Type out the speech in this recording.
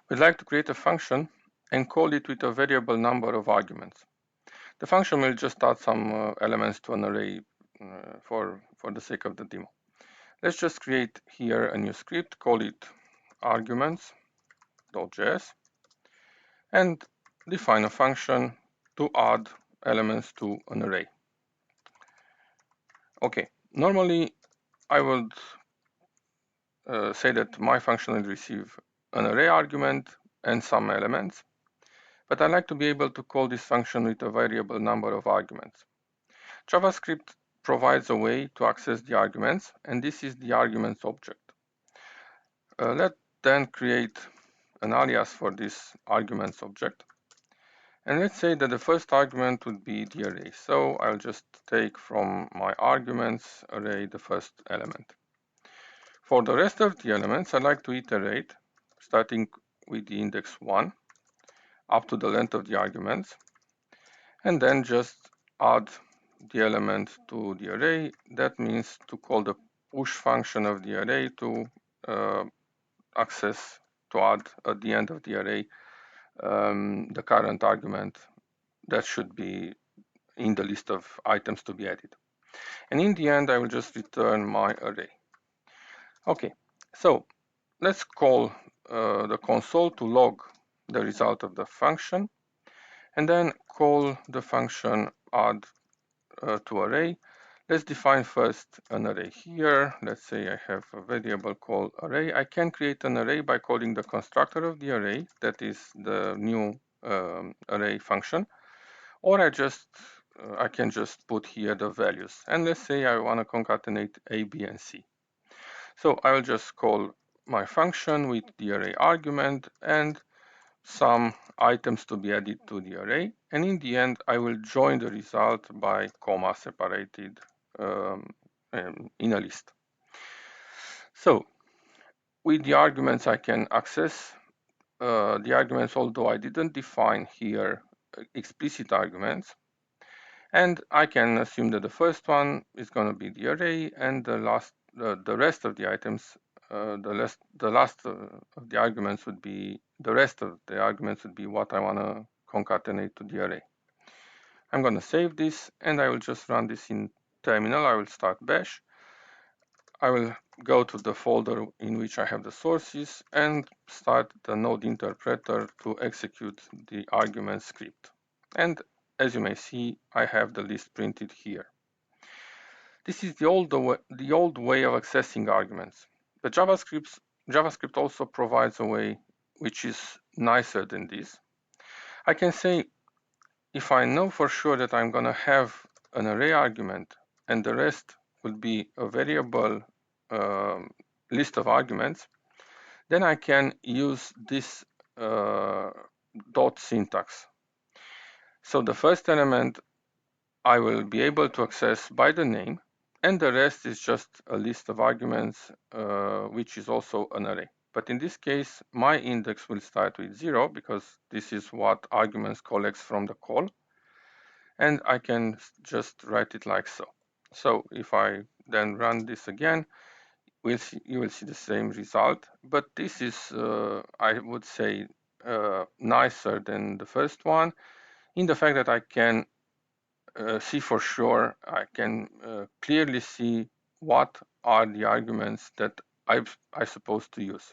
We'd like to create a function and call it with a variable number of arguments. The function will just add some elements to an array for the sake of the demo. Let's just create here a new script, call it arguments.js, and define a function to add elements to an array. Okay, normally I would say that my function will receive an array argument and some elements, but I like to be able to call this function with a variable number of arguments. JavaScript provides a way to access the arguments, and this is the arguments object. Let's then create an alias for this arguments object. And let's say that the first argument would be the array. So I'll just take from my arguments array the first element. For the rest of the elements, I like to iterate, starting with the index 1 up to the length of the arguments, and then just add the element to the array. That means to call the push function of the array to add at the end of the array the current argument that should be in the list of items to be added. And in the end, I will just return my array. Okay, so let's call the console to log the result of the function, and then call the function add to array. Let's define first an array here. Let's say I have a variable called array. I can create an array by calling the constructor of the array, that is the new array function, or I can just put here the values. And let's say I want to concatenate A, B, and C. So I will just call my function with the array argument and some items to be added to the array. And in the end, I will join the result by comma separated in a list. So with the arguments, I can access the arguments, although I didn't define here explicit arguments. And I can assume that the first one is going to be the array, and the rest of the items, the rest of the arguments would be what I want to concatenate to the array. I'm going to save this, and I will just run this in terminal. I will start bash. I will go to the folder in which I have the sources and start the node interpreter to execute the argument script. And as you may see, I have the list printed here. This is the old way of accessing arguments. But JavaScript also provides a way which is nicer than this. I can say, if I know for sure that I'm going to have an array argument and the rest will be a variable list of arguments, then I can use this dot syntax. So the first element I will be able to access by the name, and the rest is just a list of arguments, which is also an array. But in this case, my index will start with 0 because this is what arguments collects from the call. And I can just write it like so. So if I then run this again, you will see the same result. But this is, I would say, nicer than the first one, in the fact that I can see for sure, I can clearly see what are the arguments that I'm supposed to use.